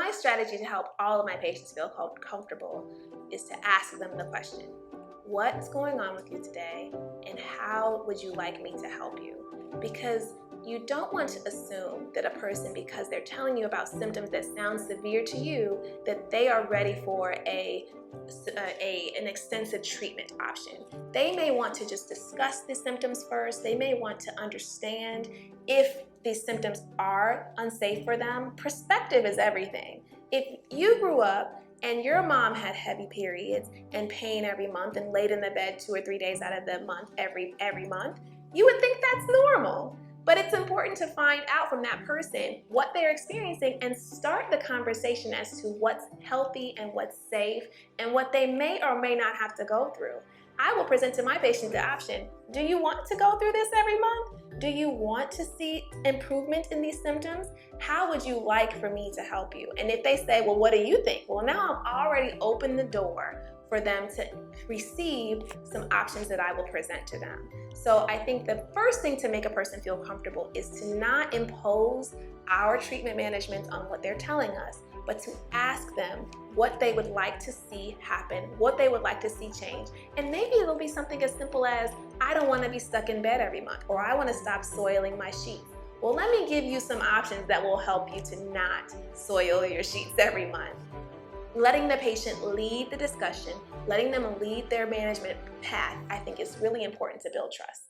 my strategy to help all of my patients feel comfortable is to ask them the question, what's going on with you today, and how would you like me to help you? Because you don't want to assume that a person, because they're telling you about symptoms that sound severe to you, that they are ready for an extensive treatment option. They may want to just discuss the symptoms first. They may want to understand if these symptoms are unsafe for them. Perspective is everything. If you grew up and your mom had heavy periods and pain every month and laid in the bed 2 or 3 days out of the month every month, you would think that's normal. But it's important to find out from that person what they're experiencing and start the conversation as to what's healthy and what's safe and what they may or may not have to go through. I will present to my patients the option, do you want to go through this every month? Do you want to see improvement in these symptoms? How would you like for me to help you? And if they say, well, what do you think? Well, now I've already opened the door for them to receive some options that I will present to them. So I think the first thing to make a person feel comfortable is to not impose our treatment management on what they're telling us, but to ask them what they would like to see happen, what they would like to see change. And maybe it'll be something as simple as, I don't want to be stuck in bed every month, or I want to stop soiling my sheets. Well, let me give you some options that will help you to not soil your sheets every month. Letting the patient lead the discussion, letting them lead their management path, I think is really important to build trust.